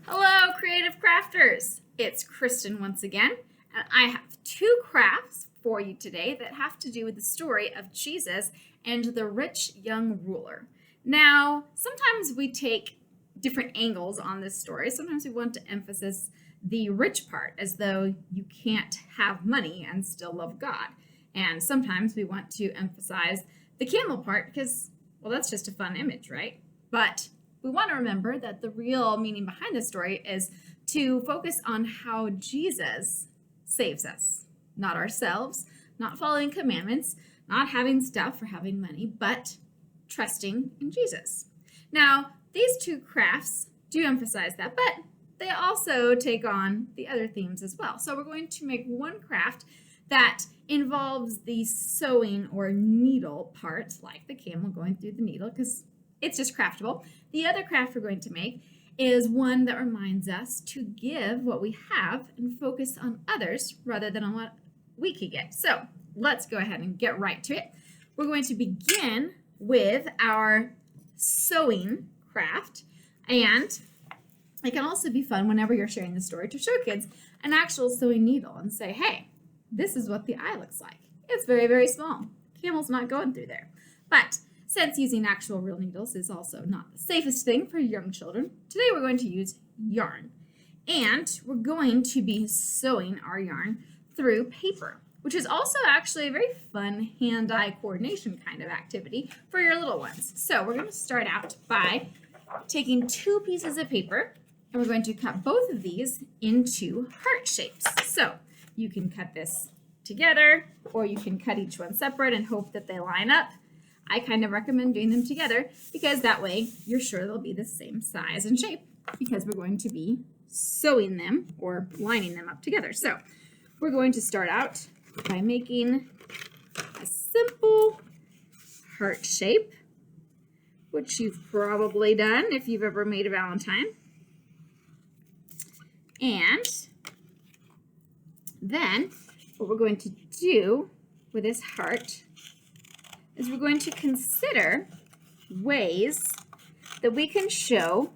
Hello, creative crafters! It's Kristen once again, and I have two crafts for you today that have to do with the story of Jesus and the rich young ruler. Now, sometimes we take different angles on this story. Sometimes we want to emphasize the rich part, as though you can't have money and still love God. And sometimes we want to emphasize the camel part because, well, that's just a fun image, right? But we want to remember that the real meaning behind the story is to focus on how Jesus saves us, not ourselves, not following commandments, not having stuff or having money, but trusting in Jesus. Now, these two crafts do emphasize that, but they also take on the other themes as well. So we're going to make one craft that involves the sewing or needle part, like the camel going through the needle, because it's just craftable. The other craft we're going to make is one that reminds us to give what we have and focus on others rather than on what we could get. So let's go ahead and get right to it. We're going to begin with our sewing craft, and it can also be fun whenever you're sharing the story to show kids an actual sewing needle and say, hey, this is what the eye looks like. It's very, very small. Camel's not going through there. But since using actual real needles is also not the safest thing for young children, today we're going to use yarn. And we're going to be sewing our yarn through paper, which is also actually a very fun hand-eye coordination kind of activity for your little ones. So we're going to start out by taking two pieces of paper, and we're going to cut both of these into heart shapes. So you can cut this together, or you can cut each one separate and hope that they line up. I kind of recommend doing them together because that way you're sure they'll be the same size and shape because we're going to be sewing them or lining them up together. So we're going to start out by making a simple heart shape, which you've probably done if you've ever made a Valentine. And then what we're going to do with this heart is we're going to consider ways that we can show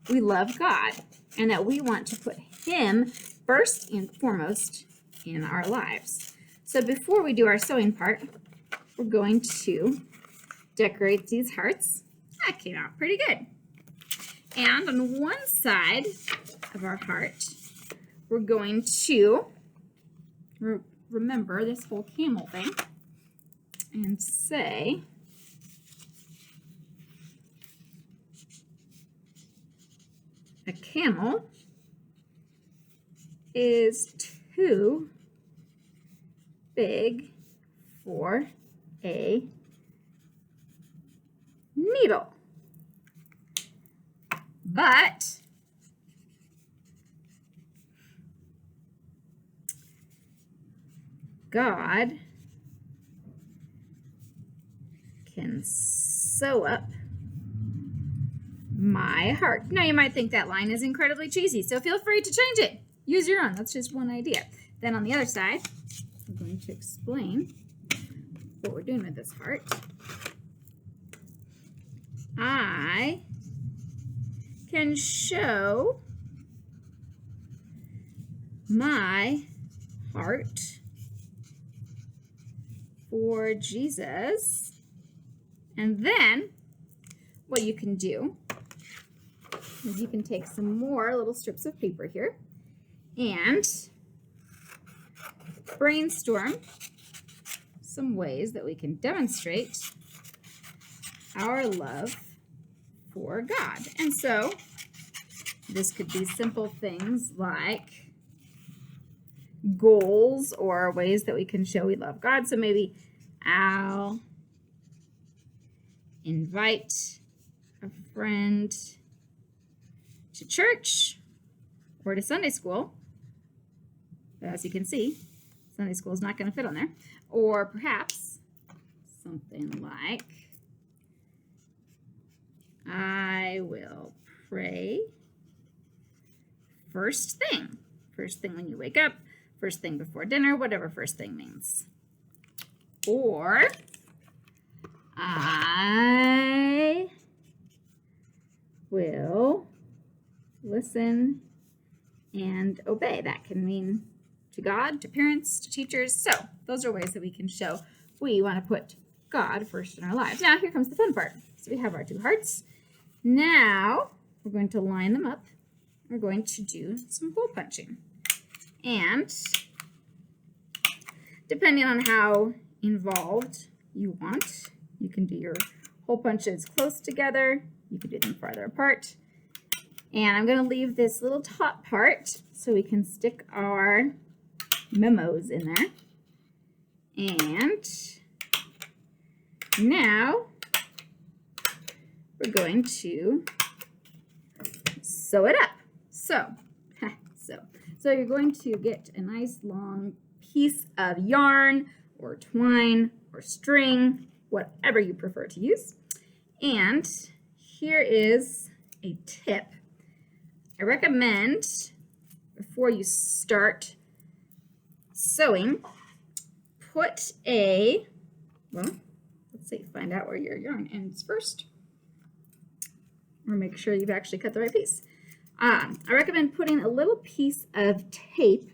we love God and that we want to put Him first and foremost in our lives. So before we do our sewing part, we're going to decorate these hearts. That came out pretty good. And on one side of our heart, we're going to remember this whole camel thing and say, a camel is too big for a needle. But God can sew up my heart. Now you might think that line is incredibly cheesy, so feel free to change it. Use your own. That's just one idea. Then on the other side, I'm going to explain what we're doing with this heart. I can show my heart for Jesus. And then what you can do is you can take some more little strips of paper here and brainstorm some ways that we can demonstrate our love for God. And so this could be simple things like goals or ways that we can show we love God. So maybe I'll invite a friend to church or to Sunday school. But as you can see, Sunday school is not going to fit on there. Or perhaps something like, I will pray first thing when you wake up, first thing before dinner, whatever first thing means. Or I will listen and obey. That can mean to God, to parents, to teachers. So those are ways that we can show we want to put God first in our lives. Now here comes the fun part. So we have our two hearts. Now we're going to line them up. We're going to do some hole punching. And depending on how involved you want, you can do your hole punches close together. You can do them farther apart. And I'm going to leave this little top part so we can stick our memos in there. And now we're going to sew it up. So you're going to get a nice long piece of yarn or twine or string, whatever you prefer to use. And here is a tip. I recommend before you start sewing, let's find out where your yarn ends first, or make sure you've actually cut the right piece. I recommend putting a little piece of tape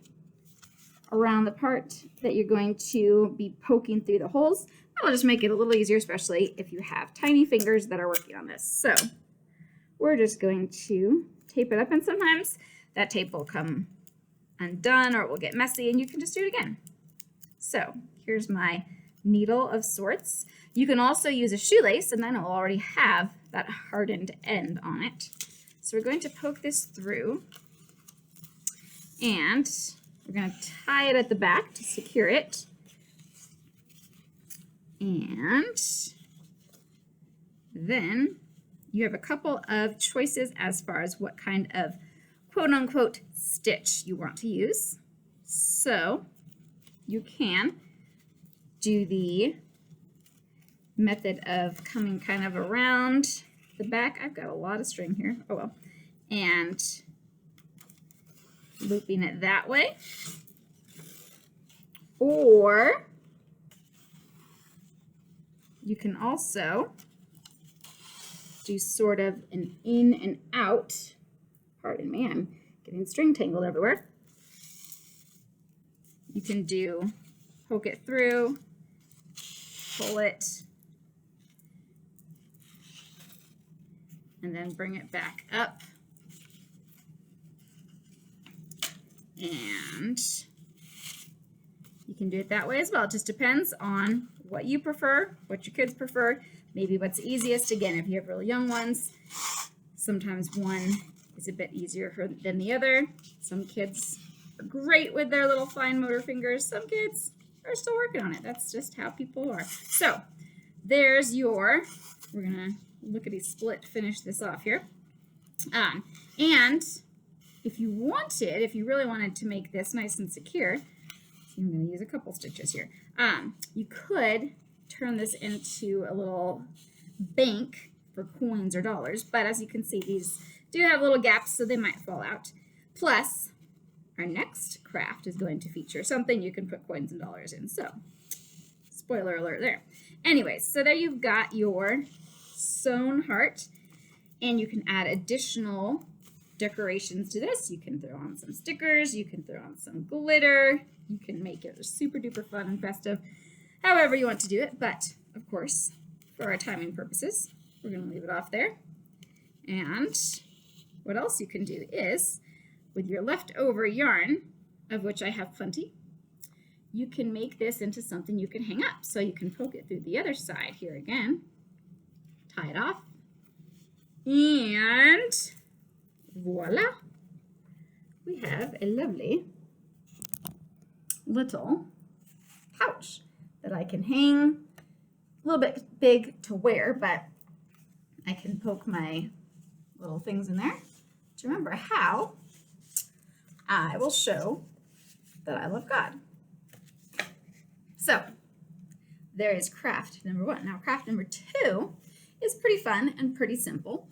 around the part that you're going to be poking through the holes. That'll just make it a little easier, especially if you have tiny fingers that are working on this. So we're just going to tape it up, and sometimes that tape will come undone or it will get messy and you can just do it again. So here's my needle of sorts. You can also use a shoelace, and then it will already have that hardened end on it. So we're going to poke this through, and we're going to tie it at the back to secure it. And then you have a couple of choices as far as what kind of quote-unquote stitch you want to use. So you can do the method of coming kind of around the back. I've got a lot of string here. Oh well. And looping it that way. Or you can also do sort of an in and out. Pardon me, I'm getting string tangled everywhere. You can do poke it through, pull it, and then bring it back up. And you can do it that way as well. It just depends on what you prefer, what your kids prefer, maybe what's easiest. Again, if you have really young ones, sometimes one is a bit easier than the other. Some kids are great with their little fine motor fingers. Some kids are still working on it. That's just how people are. So there's your, we're gonna lickety split finish this off here. And if you wanted, if you really wanted to make this nice and secure, I'm going to use a couple stitches here. You could turn this into a little bank for coins or dollars, but as you can see, these do have little gaps, so they might fall out. Plus, our next craft is going to feature something you can put coins and dollars in, so spoiler alert there. Anyways, so there you've got your sewn heart, and you can add additional decorations to this. You can throw on some stickers, you can throw on some glitter, you can make it super duper fun and festive, however you want to do it. But of course, for our timing purposes, we're going to leave it off there. And what else you can do is, with your leftover yarn, of which I have plenty, you can make this into something you can hang up. So you can poke it through the other side here again, tie it off, and voila, we have a lovely little pouch that I can hang. A little bit big to wear, but I can poke my little things in there to remember how I will show that I love God. So there is craft number one. Now craft number two is pretty fun and pretty simple.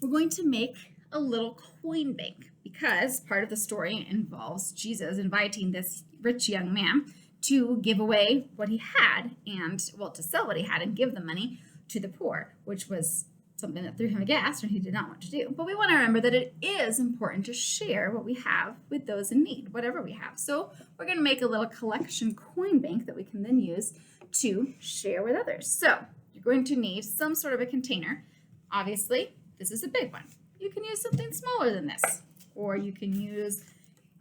We're going to make a little coin bank, because part of the story involves Jesus inviting this rich young man to give away what he had and, well, to sell what he had and give the money to the poor, which was something that threw him aghast or he did not want to do. But we want to remember that it is important to share what we have with those in need, whatever we have. So we're going to make a little collection coin bank that we can then use to share with others. So you're going to need some sort of a container. Obviously, this is a big one. You can use something smaller than this, or you can use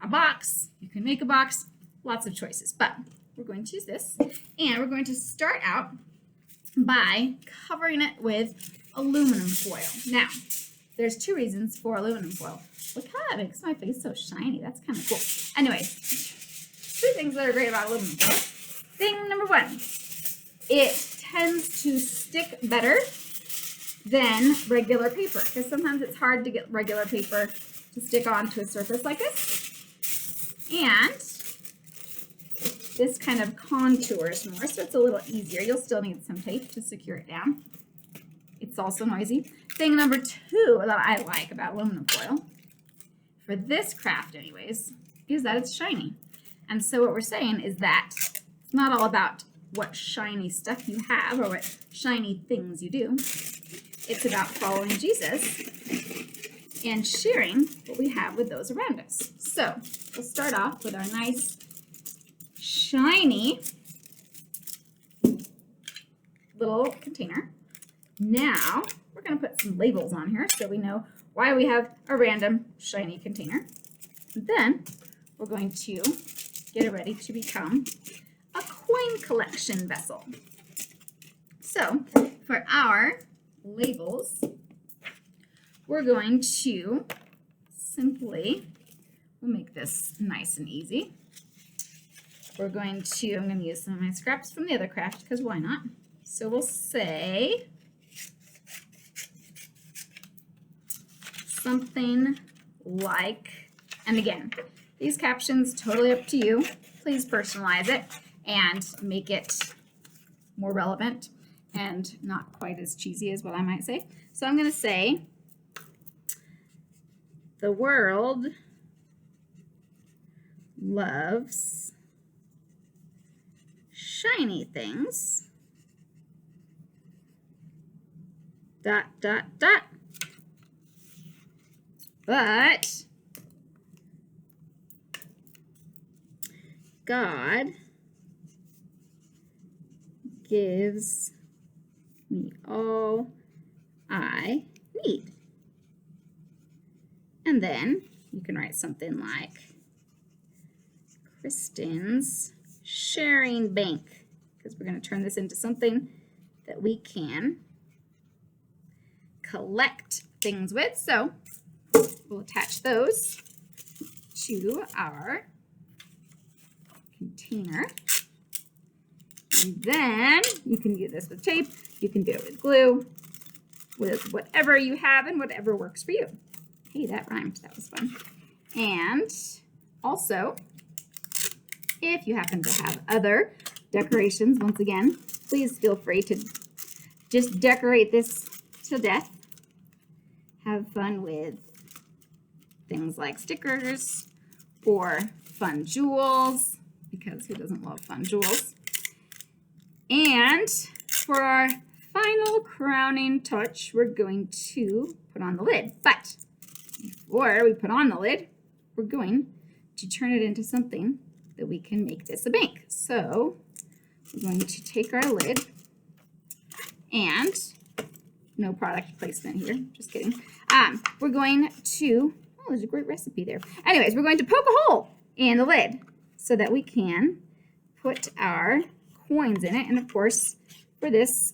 a box. You can make a box, lots of choices, but we're going to use this, and we're going to start out by covering it with aluminum foil. Now, there's two reasons for aluminum foil. Look how that makes my face so shiny. That's kind of cool. Anyways, two things that are great about aluminum foil. Thing number one, it tends to stick better than regular paper, because sometimes it's hard to get regular paper to stick onto a surface like this. And this kind of contours more, so it's a little easier. You'll still need some tape to secure it down. It's also noisy. Thing number two that I like about aluminum foil, for this craft anyways, is that it's shiny. And so what we're saying is that it's not all about what shiny stuff you have or what shiny things you do. It's about following Jesus and sharing what we have with those around us. So we'll start off with our nice shiny little container. Now we're going to put some labels on here so we know why we have a random shiny container. And then we're going to get it ready to become a coin collection vessel. So for our labels, we're going to simply, we'll make this nice and easy. I'm going to use some of my scraps from the other craft, because why not? So we'll say something like, and again, these captions, totally up to you. Please personalize it and make it more relevant and not quite as cheesy as what I might say. So I'm going to say, the world loves shiny things, ... But God gives me all I need. And then you can write something like Kristen's sharing bank, because we're going to turn this into something that we can collect things with. So we'll attach those to our container. And then you can do this with tape, you can do it with glue, with whatever you have and whatever works for you. Hey, that rhymed. That was fun. And also, if you happen to have other decorations, once again, please feel free to just decorate this to death. Have fun with things like stickers or fun jewels, because who doesn't love fun jewels? And for our final crowning touch, we're going to put on the lid. But before we put on the lid, we're going to turn it into something that we can make this a bank. So we're going to take our lid, and no product placement here, just kidding. We're going to, oh, there's a great recipe there. Anyways, we're going to poke a hole in the lid so that we can put our coins in it. And of course, for this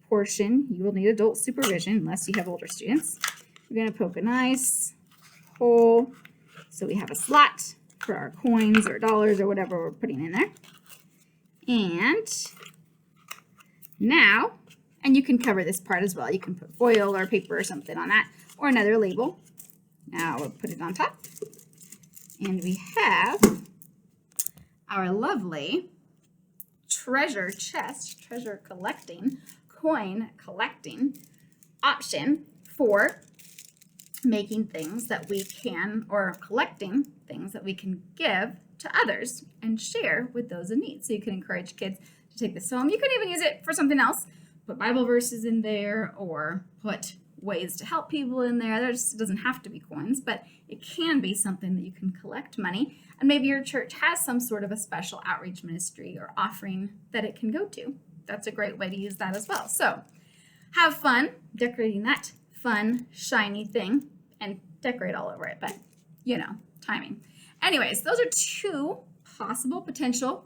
portion, you will need adult supervision unless you have older students. We're going to poke a nice hole so we have a slot for our coins or dollars or whatever we're putting in there. And now, and you can cover this part as well. You can put foil or paper or something on that, or another label. Now we'll put it on top. And we have our lovely treasure chest, treasure collecting, coin collecting option for making things that we can, or collecting things that we can give to others and share with those in need. So you can encourage kids to take this home. You can even use it for something else. Put Bible verses in there, or put ways to help people in there. There just doesn't have to be coins, but it can be something that you can collect money. And maybe your church has some sort of a special outreach ministry or offering that it can go to. That's a great way to use that as well. So have fun decorating that fun, shiny thing and decorate all over it, but timing. Anyways, those are two possible, potential,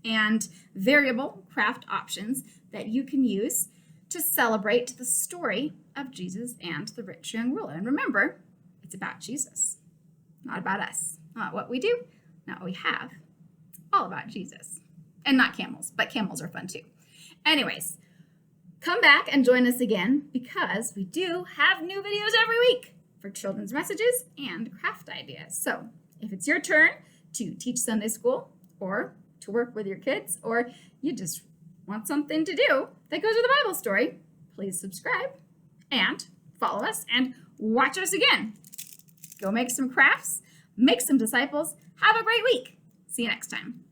and variable craft options that you can use to celebrate the story of Jesus and the rich young ruler. And remember, it's about Jesus, not about us, not what we do, not what we have. It's all about Jesus. And not camels, but camels are fun too. Anyways, come back and join us again because we do have new videos every week for children's messages and craft ideas. So if it's your turn to teach Sunday school or to work with your kids, or you just want something to do that goes with the Bible story, please subscribe and follow us and watch us again. Go make some crafts, make some disciples. Have a great week. See you next time.